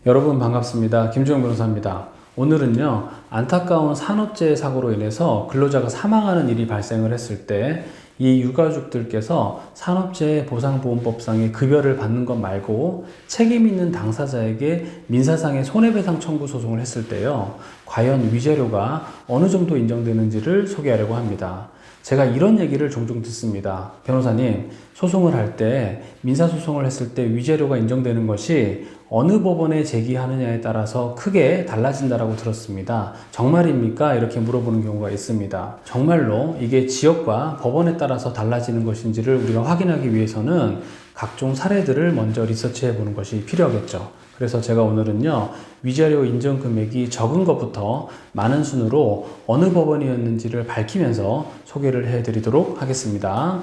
여러분 반갑습니다. 김주영 변호사입니다. 오늘은요, 안타까운 산업재해 사고로 인해서 근로자가 사망하는 일이 발생을 했을 때 이 유가족들께서 산업재해 보상보험법상의 급여를 받는 것 말고 책임 있는 당사자에게 민사상의 손해배상 청구 소송을 했을 때요, 과연 위자료가 어느 정도 인정되는지를 소개하려고 합니다. 제가 이런 얘기를 종종 듣습니다. 변호사님, 소송을 할 때, 민사소송을 했을 때 위자료가 인정되는 것이 어느 법원에 제기하느냐에 따라서 크게 달라진다라고 들었습니다. 정말입니까? 이렇게 물어보는 경우가 있습니다. 정말로 이게 지역과 법원에 따라서 달라지는 것인지를 우리가 확인하기 위해서는 각종 사례들을 먼저 리서치해 보는 것이 필요하겠죠. 그래서 제가 오늘은요, 위자료 인정 금액이 적은 것부터 많은 순으로 어느 법원이었는지를 밝히면서 소개를 해드리도록 하겠습니다.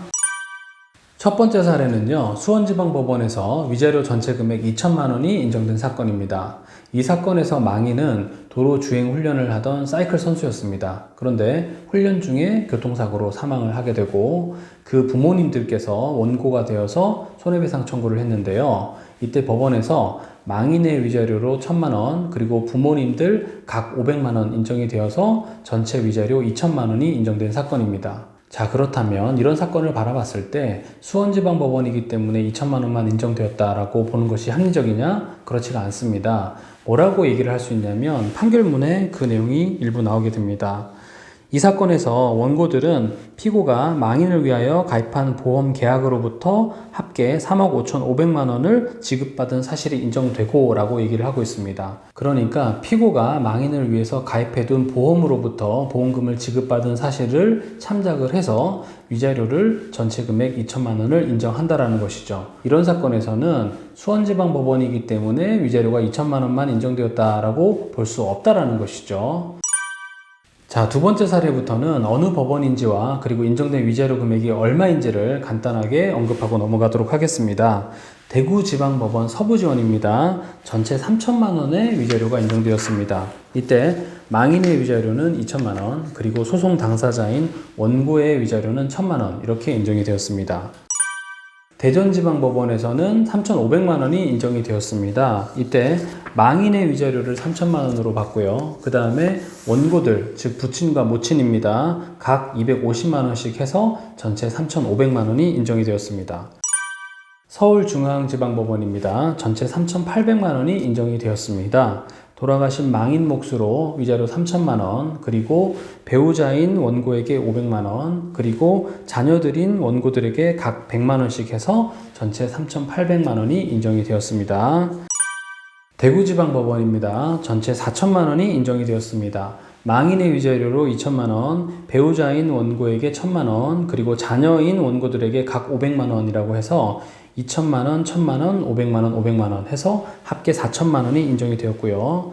첫 번째 사례는요, 수원지방법원에서 위자료 전체 금액 2천만 원이 인정된 사건입니다. 이 사건에서 망인은 도로 주행 훈련을 하던 사이클 선수였습니다. 그런데 훈련 중에 교통사고로 사망을 하게 되고 그 부모님들께서 원고가 되어서 손해배상 청구를 했는데요. 이때 법원에서 망인의 위자료로 1,000만 원, 그리고 부모님들 각 500만 원 인정이 되어서 전체 위자료 2천만 원이 인정된 사건입니다. 자, 그렇다면 이런 사건을 바라봤을 때 수원지방법원이기 때문에 2천만 원만 인정되었다라고 보는 것이 합리적이냐? 그렇지가 않습니다. 뭐라고 얘기를 할 수 있냐면 판결문에 그 내용이 일부 나오게 됩니다. 이 사건에서 원고들은 피고가 망인을 위하여 가입한 보험 계약으로부터 합계 3억 5,500만 원을 지급받은 사실이 인정되고 라고 얘기를 하고 있습니다. 그러니까 피고가 망인을 위해서 가입해둔 보험으로부터 보험금을 지급받은 사실을 참작을 해서 위자료를 전체 금액 2천만 원을 인정한다라는 것이죠. 이런 사건에서는 수원지방법원이기 때문에 위자료가 2천만 원만 인정되었다라고 볼 수 없다라는 것이죠. 자, 두 번째 사례부터는 어느 법원인지와 그리고 인정된 위자료 금액이 얼마인지를 간단하게 언급하고 넘어가도록 하겠습니다. 대구지방법원 서부지원입니다. 전체 3천만 원의 위자료가 인정되었습니다. 이때 망인의 위자료는 2천만 원, 그리고 소송 당사자인 원고의 위자료는 1,000만 원 이렇게 인정이 되었습니다. 대전지방법원에서는 3,500만 원이 인정이 되었습니다. 이때 망인의 위자료를 3천만 원으로 받고요. 그 다음에 원고들, 즉 부친과 모친입니다. 각 250만 원씩 해서 전체 3,500만 원이 인정이 되었습니다. 서울중앙지방법원입니다. 전체 3,800만 원이 인정이 되었습니다. 돌아가신 망인 몫으로 위자료 3천만 원, 그리고 배우자인 원고에게 500만 원, 그리고 자녀들인 원고들에게 각 100만 원씩 해서 전체 3,800만 원이 인정이 되었습니다. 대구지방법원입니다. 전체 4천만 원이 인정이 되었습니다. 망인의 위자료로 2천만 원, 배우자인 원고에게 1,000만 원, 그리고 자녀인 원고들에게 각 500만 원이라고 해서 2천만 원, 1,000만 원, 500만 원, 500만 원 해서 합계 4천만 원이 인정이 되었고요.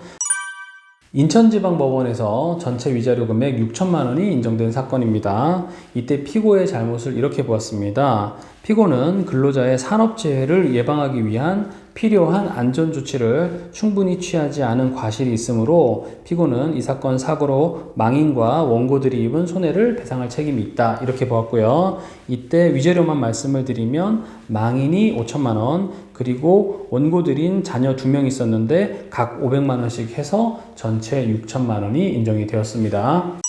인천지방법원에서 전체 위자료 금액 6천만 원이 인정된 사건입니다. 이때 피고의 잘못을 이렇게 보았습니다. 피고는 근로자의 산업재해를 예방하기 위한 필요한 안전조치를 충분히 취하지 않은 과실이 있으므로 피고는 이 사건 사고로 망인과 원고들이 입은 손해를 배상할 책임이 있다 이렇게 보았고요. 이때 위자료만 말씀을 드리면 망인이 5천만 원, 그리고 원고들인 자녀 2명 있었는데 각 500만 원씩 해서 전체 6천만 원이 인정이 되었습니다.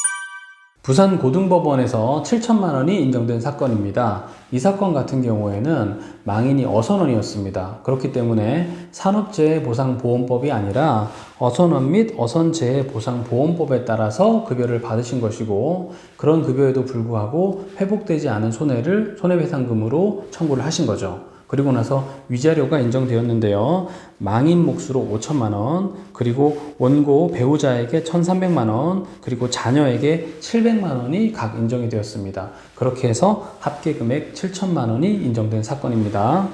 부산고등법원에서 7천만 원이 인정된 사건입니다. 이 사건 같은 경우에는 망인이 어선원이었습니다. 그렇기 때문에 산업재해보상보험법이 아니라 어선원 및 어선재해보상보험법에 따라서 급여를 받으신 것이고, 그런 급여에도 불구하고 회복되지 않은 손해를 손해배상금으로 청구를 하신 거죠. 그리고 나서 위자료가 인정되었는데요. 망인 몫으로 5천만 원, 그리고 원고 배우자에게 1,300만 원, 그리고 자녀에게 700만 원이 각 인정이 되었습니다. 그렇게 해서 합계 금액 7천만 원이 인정된 사건입니다.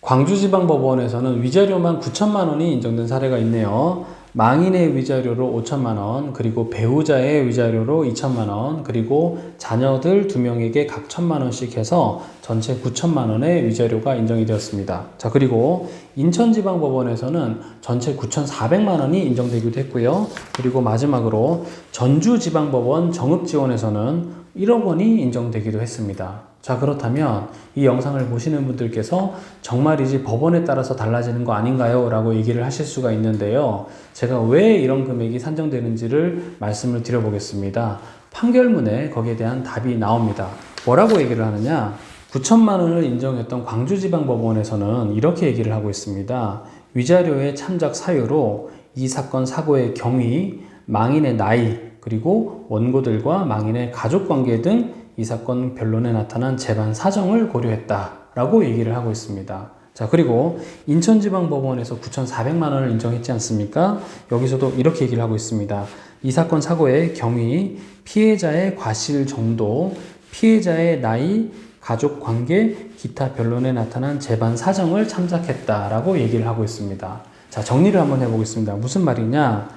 광주지방법원에서는 위자료만 9천만 원이 인정된 사례가 있네요. 망인의 위자료로 5천만 원, 그리고 배우자의 위자료로 2천만 원, 그리고 자녀들 2명에게 각 1,000만 원씩 해서 전체 9천만 원의 위자료가 인정이 되었습니다. 자, 그리고 인천지방법원에서는 전체 9,400만 원이 인정되기도 했고요. 그리고 마지막으로 전주지방법원 정읍지원에서는 1억 원이 인정되기도 했습니다. 자, 그렇다면 이 영상을 보시는 분들께서 정말이지 법원에 따라서 달라지는 거 아닌가요? 라고 얘기를 하실 수가 있는데요. 제가 왜 이런 금액이 산정되는지를 말씀을 드려보겠습니다. 판결문에 거기에 대한 답이 나옵니다. 뭐라고 얘기를 하느냐? 9천만 원을 인정했던 광주지방법원에서는 이렇게 얘기를 하고 있습니다. 위자료의 참작 사유로 이 사건 사고의 경위, 망인의 나이, 그리고 원고들과 망인의 가족관계 등 이 사건 변론에 나타난 재반 사정을 고려했다라고 얘기를 하고 있습니다. 자, 그리고 인천지방법원에서 9,400만 원을 인정했지 않습니까? 여기서도 이렇게 얘기를 하고 있습니다. 이 사건 사고의 경위, 피해자의 과실 정도, 피해자의 나이, 가족관계, 기타 변론에 나타난 재반 사정을 참작했다라고 얘기를 하고 있습니다. 자, 정리를 한번 해보겠습니다. 무슨 말이냐?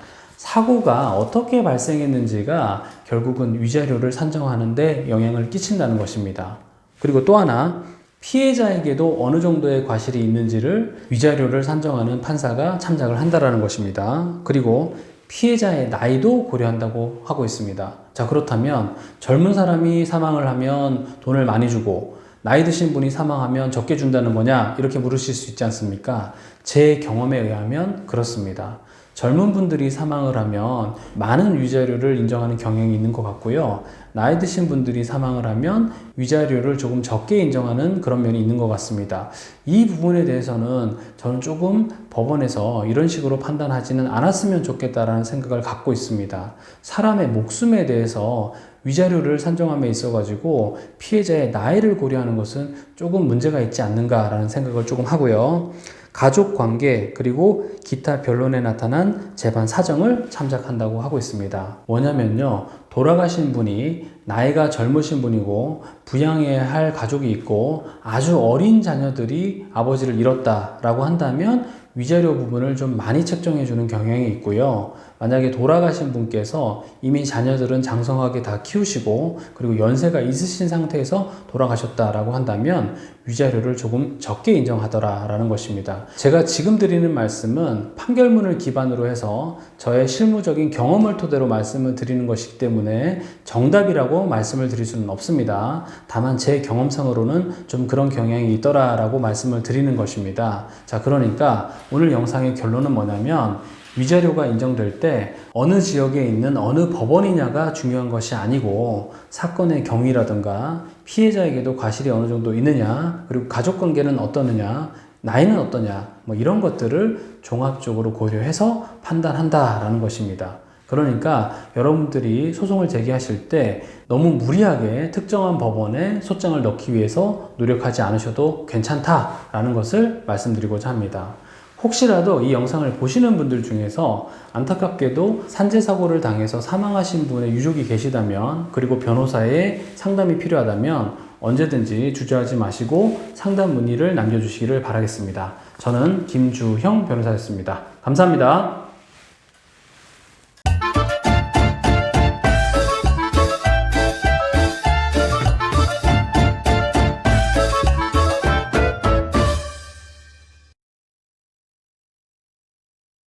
사고가 어떻게 발생했는지가 결국은 위자료를 산정하는데 영향을 끼친다는 것입니다. 그리고 또 하나, 피해자에게도 어느 정도의 과실이 있는지를 위자료를 산정하는 판사가 참작을 한다는 것입니다. 그리고 피해자의 나이도 고려한다고 하고 있습니다. 자, 그렇다면 젊은 사람이 사망을 하면 돈을 많이 주고 나이 드신 분이 사망하면 적게 준다는 거냐? 이렇게 물으실 수 있지 않습니까? 제 경험에 의하면 그렇습니다. 젊은 분들이 사망을 하면 많은 위자료를 인정하는 경향이 있는 것 같고요. 나이 드신 분들이 사망을 하면 위자료를 조금 적게 인정하는 그런 면이 있는 것 같습니다. 이 부분에 대해서는 저는 조금 법원에서 이런 식으로 판단하지는 않았으면 좋겠다라는 생각을 갖고 있습니다. 사람의 목숨에 대해서 위자료를 산정함에 있어가지고 피해자의 나이를 고려하는 것은 조금 문제가 있지 않는가라는 생각을 조금 하고요. 가족 관계 그리고 기타 변론에 나타난 재반 사정을 참작한다고 하고 있습니다. 뭐냐면요, 돌아가신 분이 나이가 젊으신 분이고 부양해야 할 가족이 있고 아주 어린 자녀들이 아버지를 잃었다라고 한다면 위자료 부분을 좀 많이 책정해 주는 경향이 있고요. 만약에 돌아가신 분께서 이미 자녀들은 장성하게 다 키우시고 그리고 연세가 있으신 상태에서 돌아가셨다라고 한다면 위자료를 조금 적게 인정하더라라는 것입니다. 제가 지금 드리는 말씀은 판결문을 기반으로 해서 저의 실무적인 경험을 토대로 말씀을 드리는 것이기 때문에 정답이라고 말씀을 드릴 수는 없습니다. 다만 제 경험상으로는 좀 그런 경향이 있더라라고 말씀을 드리는 것입니다. 자, 그러니까 오늘 영상의 결론은 뭐냐면 위자료가 인정될 때 어느 지역에 있는 어느 법원이냐가 중요한 것이 아니고 사건의 경위라든가 피해자에게도 과실이 어느 정도 있느냐, 그리고 가족관계는 어떠느냐, 나이는 어떠냐, 뭐 이런 것들을 종합적으로 고려해서 판단한다라는 것입니다. 그러니까 여러분들이 소송을 제기하실 때 너무 무리하게 특정한 법원에 소장을 넣기 위해서 노력하지 않으셔도 괜찮다라는 것을 말씀드리고자 합니다. 혹시라도 이 영상을 보시는 분들 중에서 안타깝게도 산재사고를 당해서 사망하신 분의 유족이 계시다면, 그리고 변호사의 상담이 필요하다면 언제든지 주저하지 마시고 상담 문의를 남겨주시기를 바라겠습니다. 저는 김주형 변호사였습니다. 감사합니다.